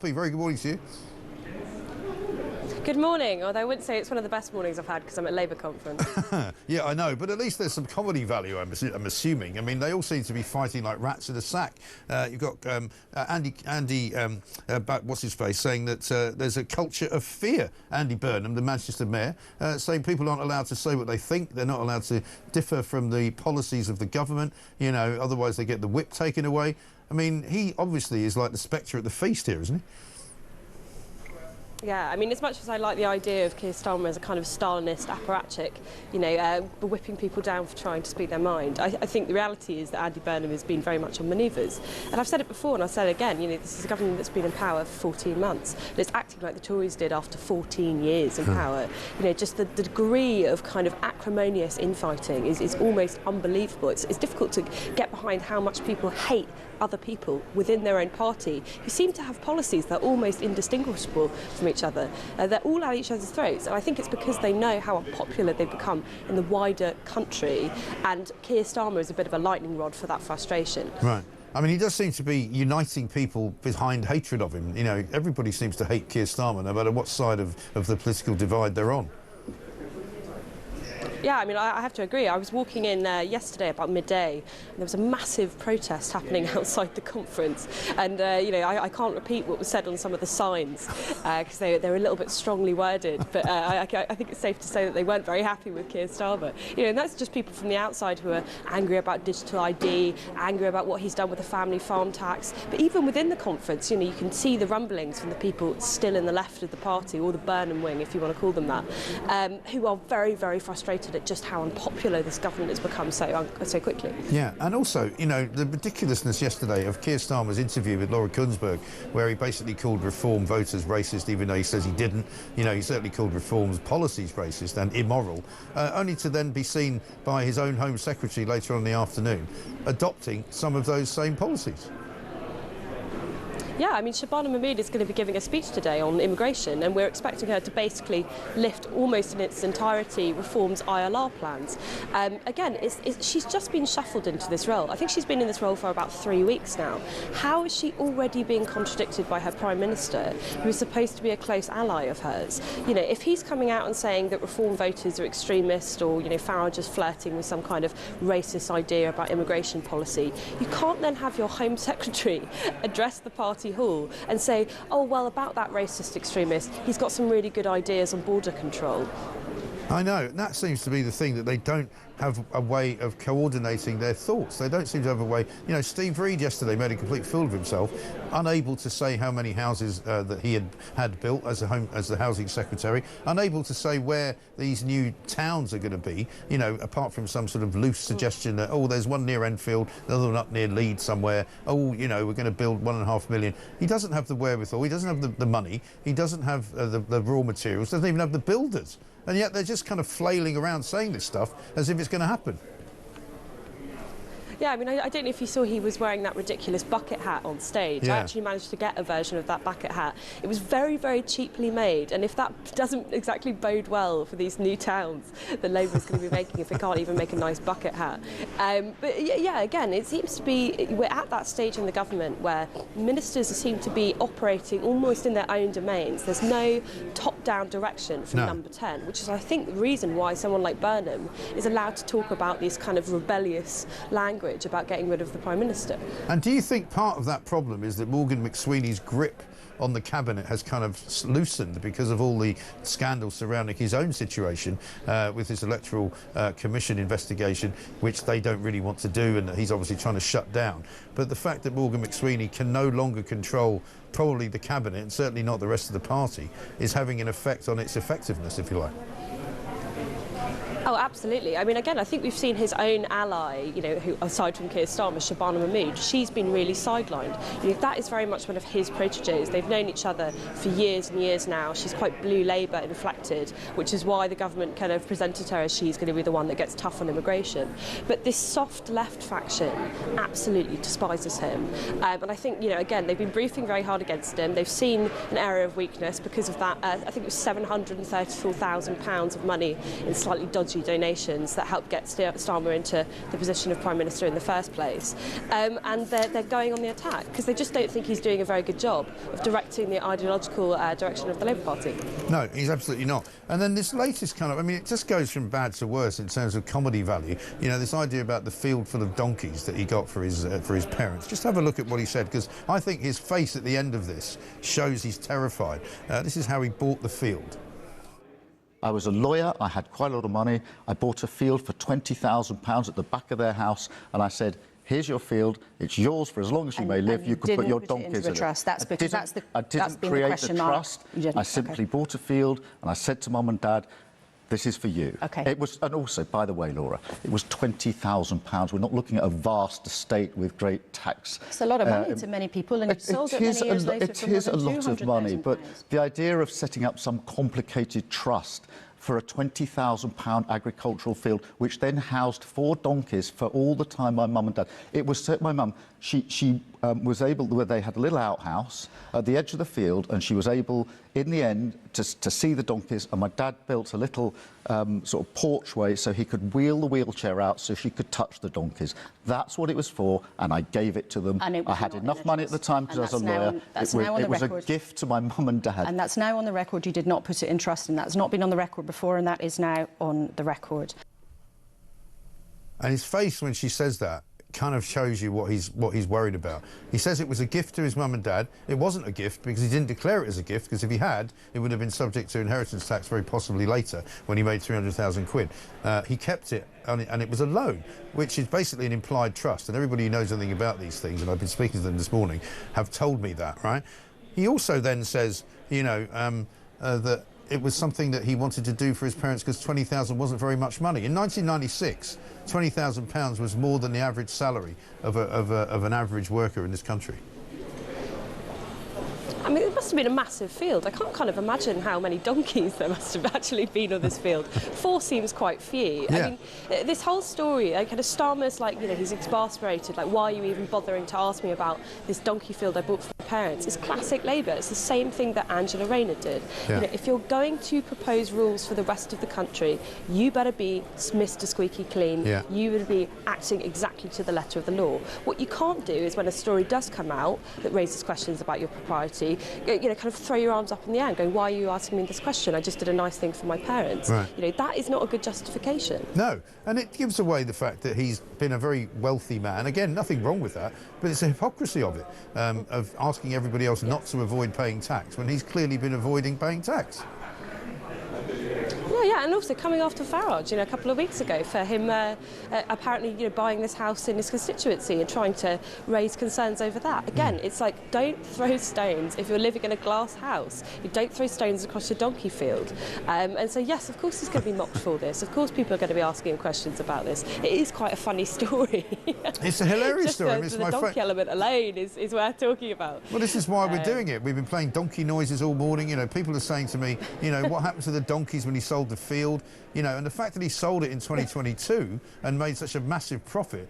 Very good morning to you. Good morning, although I wouldn't say it's one of the best mornings I've had because I'm at Labour conference. Yeah, I know, but at least there's some comedy value, I'm assuming. I mean, they all seem to be fighting like rats in a sack. You've got Andy what's-his-face, saying that there's a culture of fear. Andy Burnham, the Manchester mayor, saying people aren't allowed to say what they think. They're not allowed to differ from the policies of the government, you know, otherwise they get the whip taken away. I mean, he obviously is like the spectre at the feast here, isn't he? Yeah, I mean, as much as I like the idea of Keir Starmer as a kind of Stalinist apparatchik, you know, whipping people down for trying to speak their mind, I think the reality is that Andy Burnham has been very much on manoeuvres. And I've said it before and I'll say it again, you know, this is a government that's been in power for 14 months. But it's acting like the Tories did after 14 years in power. You know, just the degree of kind of acrimonious infighting is almost unbelievable. It's difficult to get behind how much people hate other people within their own party who seem to have policies that are almost indistinguishable from each other. They're all at each other's throats, and I think it's because they know how unpopular they've become in the wider country, and Keir Starmer is a bit of a lightning rod for that frustration. Right. I mean, he does seem to be uniting people behind hatred of him. You know, everybody seems to hate Keir Starmer, no matter what side of the political divide they're on. Yeah, I mean, I have to agree. I was walking in yesterday about midday, and there was a massive protest happening outside the conference. And, you know, I can't repeat what was said on some of the signs because they're a little bit strongly worded. But I think it's safe to say that they weren't very happy with Keir Starmer. You know, and that's just people from the outside who are angry about digital ID, angry about what he's done with the family farm tax. But even within the conference, you know, you can see the rumblings from the people still in the left of the party, or the Burnham wing, if you want to call them that, who are very, very frustrated at just how unpopular this government has become so quickly. Yeah, and also, you know, the ridiculousness yesterday of Keir Starmer's interview with Laura Kuenssberg, where he basically called Reform voters racist, even though he says he didn't. You know, he certainly called Reform's policies racist and immoral, only to then be seen by his own Home Secretary later on in the afternoon adopting some of those same policies. Yeah, I mean, Shabana Mahmood is going to be giving a speech today on immigration, and we're expecting her to basically lift almost in its entirety Reform's ILR plans. Again, she's just been shuffled into this role. I think she's been in this role for about 3 weeks now. How is she already being contradicted by her Prime Minister, who is supposed to be a close ally of hers? You know, if he's coming out and saying that Reform voters are extremist, or, you know, Farage is flirting with some kind of racist idea about immigration policy, you can't then have your Home Secretary address the party hall and say, oh, well, about that racist extremist, he's got some really good ideas on border control. I know, and that seems to be the thing, that they don't have a way of coordinating their thoughts. They don't seem to have a way. You know, Steve Reid yesterday made a complete fool of himself, unable to say how many houses that he had built as the housing secretary, unable to say where these new towns are going to be, you know, apart from some sort of loose suggestion that, oh, there's one near Enfield, another one up near Leeds somewhere, oh, you know, we're going to build 1.5 million. He doesn't have the wherewithal, he doesn't have the money, he doesn't have the raw materials, doesn't even have the builders. And yet they're just kind of flailing around saying this stuff as if it's going to happen. Yeah, I mean, I don't know if you saw he was wearing that ridiculous bucket hat on stage. Yeah. I actually managed to get a version of that bucket hat. It was very, very cheaply made, and if that doesn't exactly bode well for these new towns that Labour's going to be making if they can't even make a nice bucket hat. But yeah, again, it seems to be, we're at that stage in the government where ministers seem to be operating almost in their own domains. There's no top-down direction from number 10, which is, I think, the reason why someone like Burnham is allowed to talk about this kind of rebellious language about getting rid of the Prime Minister. And do you think part of that problem is that Morgan McSweeney's grip on the cabinet has kind of loosened because of all the scandals surrounding his own situation with his electoral commission investigation, which they don't really want to do, and that he's obviously trying to shut down. But the fact that Morgan McSweeney can no longer control probably the cabinet, and certainly not the rest of the party, is having an effect on its effectiveness, if you like. Oh, absolutely. I mean, again, I think we've seen his own ally, you know, who, aside from Keir Starmer, Shabana Mahmood, she's been really sidelined. You know, that is very much one of his protégés. They've known each other for years and years now. She's quite blue Labour inflected, which is why the government kind of presented her as she's going to be the one that gets tough on immigration. But this soft left faction absolutely despises him. And I think, you know, again, they've been briefing very hard against him. They've seen an area of weakness because of that, I think it was £734,000 of money in slightly dodgy actually donations that helped get Starmer into the position of Prime Minister in the first place. And they're going on the attack because they just don't think he's doing a very good job of directing the ideological direction of the Labour Party. No, he's absolutely not. And then this latest kind of, I mean, it just goes from bad to worse in terms of comedy value. You know, this idea about the field full of donkeys that he got for his parents. Just have a look at what he said, because I think his face at the end of this shows he's terrified. This is how he bought the field. I was a lawyer, I had quite a lot of money. I bought a field for £20,000 at the back of their house, and I said, here's your field, it's yours for as long as you may live, you can put your donkeys in it. That's because I didn't create the trust. I simply bought a field, and I said to Mum and Dad, this is for you. Okay. It was, and also, by the way, Laura, it was £20,000. We're not looking at a vast estate with great tax. It's a lot of money to many people, and you sold it many years later for more than It is a lot of money, but the idea of setting up some complicated trust for a £20,000 agricultural field, which then housed 4 donkeys for all the time my mum and dad. It was my mum. She was able. They had a little outhouse at the edge of the field, and she was able, in the end, to see the donkeys. And my dad built a little sort of porchway so he could wheel the wheelchair out so she could touch the donkeys. That's what it was for, and I gave it to them. I had enough money at the time because I was a lawyer. It was a gift to my mum and dad. And that's now on the record. You did not put it in trust, and that's not been on the record before, and that is now on the record. And his face when she says that kind of shows you what he's worried about. He says it was a gift to his mum and dad. It wasn't a gift because he didn't declare it as a gift, because if he had, it would have been subject to inheritance tax very possibly later when he made 300,000 quid. He kept it, and it was a loan, which is basically an implied trust. And everybody who knows anything about these things, and I've been speaking to them this morning, have told me that, right? He also then says, you know, that it was something that he wanted to do for his parents because 20,000 wasn't very much money. In 1996, £20,000 was more than the average salary of an average worker in this country. I mean, it must have been a massive field. I can't kind of imagine how many donkeys there must have actually been on this field. 4 seems quite few. Yeah. I mean, this whole story, kind of Starmer's like, you know, he's exasperated, like, why are you even bothering to ask me about this donkey field I bought for my parents? It's classic Labour. It's the same thing that Angela Rayner did. Yeah. You know, if you're going to propose rules for the rest of the country, you better be Mr. Squeaky Clean. Yeah. You would be acting exactly to the letter of the law. What you can't do is when a story does come out that raises questions about your propriety, you know, kind of throw your arms up in the air and go, why are you asking me this question? I just did a nice thing for my parents. Right. You know, that is not a good justification. No, and it gives away the fact that he's been a very wealthy man. Again, nothing wrong with that, but it's a hypocrisy of it, of asking everybody else not to avoid paying tax when he's clearly been avoiding paying tax. Yeah, and also coming after Farage, you know, a couple of weeks ago for him apparently, you know, buying this house in his constituency and trying to raise concerns over that. Again, it's like, don't throw stones if you're living in a glass house. You don't throw stones across your donkey field. And so, yes, of course he's going to be mocked for this. Of course people are going to be asking him questions about this. It is quite a funny story. It's a hilarious story. Just the donkey element alone is worth talking about. Well, this is why we're doing it. We've been playing donkey noises all morning. You know, people are saying to me, you know, what happened to the donkeys when he sold the field? You know, and the fact that he sold it in 2022 and made such a massive profit,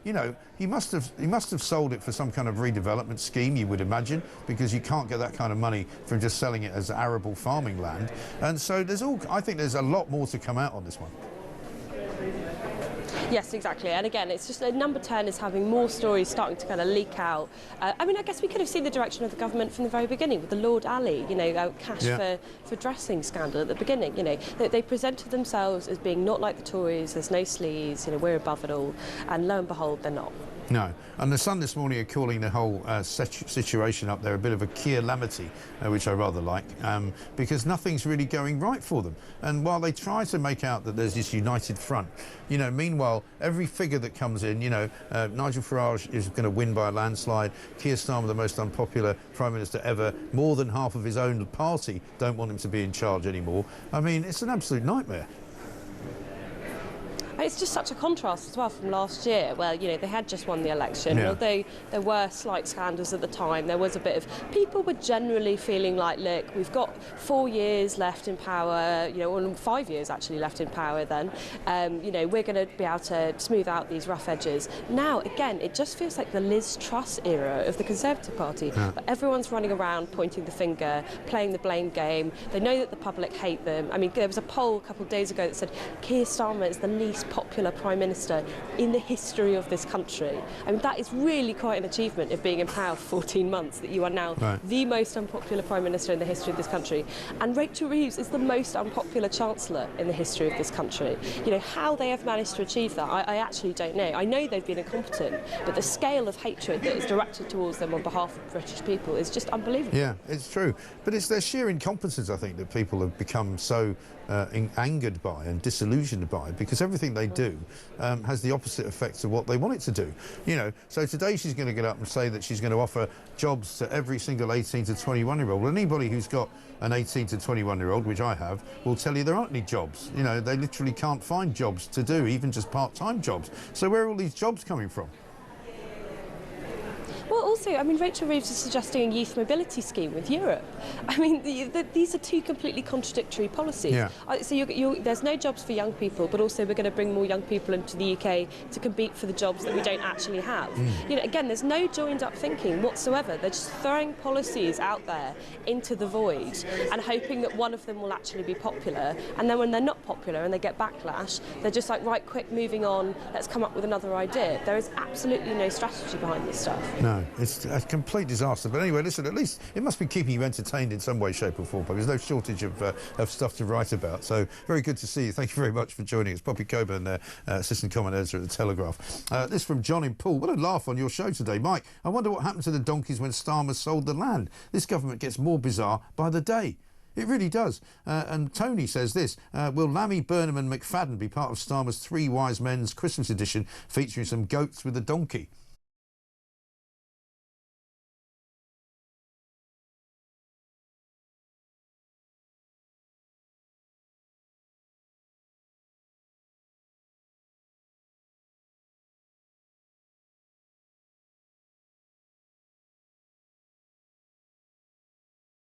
you know, he must have sold it for some kind of redevelopment scheme, you would imagine, because you can't get that kind of money from just selling it as arable farming land. And so I think there's a lot more to come out on this one. Yes, exactly. And again, it's just Number 10 is having more stories starting to kind of leak out. I mean, I guess we could have seen the direction of the government from the very beginning with the Lord Alley, you know, cash for dressing scandal at the beginning. You know, they presented themselves as being not like the Tories, there's no sleaze, you know, we're above it all. And lo and behold, they're not. No. And the Sun this morning are calling the whole situation up there a bit of a calamity, which I rather like, because nothing's really going right for them. And while they try to make out that there's this united front, you know, meanwhile, every figure that comes in, you know, Nigel Farage is going to win by a landslide, Keir Starmer, the most unpopular Prime Minister ever, more than half of his own party don't want him to be in charge anymore. I mean, it's an absolute nightmare. It's just such a contrast as well from last year, where, you know, they had just won the election. Yeah. Although there were slight scandals at the time, there was a bit of... People were generally feeling like, look, we've got 4 years left in power, you know, or 5 years actually left in power then. You know, we're going to be able to smooth out these rough edges. Now, again, it just feels like the Liz Truss era of the Conservative Party. Yeah. But everyone's running around pointing the finger, playing the blame game. They know that the public hate them. I mean, there was a poll a couple of days ago that said Keir Starmer is the least popular Prime Minister in the history of this country. I mean, that is really quite an achievement of being in power for 14 months, that you are now the most unpopular Prime Minister in the history of this country. And Rachel Reeves is the most unpopular Chancellor in the history of this country. You know, how they have managed to achieve that, I actually don't know. I know they've been incompetent, but the scale of hatred that is directed towards them on behalf of British people is just unbelievable. Yeah, it's true. But it's their sheer incompetence, I think, that people have become so angered by and disillusioned by, because everything they do has the opposite effects of what they want it to do. You know, so today she's going to get up and say that she's going to offer jobs to every single 18 to 21-year-old. Well, anybody who's got an 18 to 21-year-old, which I have, will tell you there aren't any jobs. You know, they literally can't find jobs to do, even just part-time jobs. So where are all these jobs coming from? Well, also, I mean, Rachel Reeves is suggesting a youth mobility scheme with Europe. I mean, these are two completely contradictory policies. Yeah. So there's no jobs for young people, but also we're going to bring more young people into the UK to compete for the jobs that we don't actually have. You know, again, there's no joined-up thinking whatsoever. They're just throwing policies out there into the void and hoping that one of them will actually be popular. And then when they're not popular and they get backlash, they're just like, right, quick, moving on, let's come up with another idea. There is absolutely no strategy behind this stuff. No, it's a complete disaster. But anyway, listen, at least it must be keeping you entertained in some way, shape or form, because there's no shortage of stuff to write about. So very good to see you. Thank you very much for joining us. Poppy Coburn, assistant comment editor at the Telegraph. This from John in Poole. What a laugh on your show today. Mike, I wonder what happened to the donkeys when Starmer sold the land. This government gets more bizarre by the day. It really does. And Tony says this, will Lammy, Burnham and McFadden be part of Starmer's Three Wise Men's Christmas edition featuring some goats with a donkey?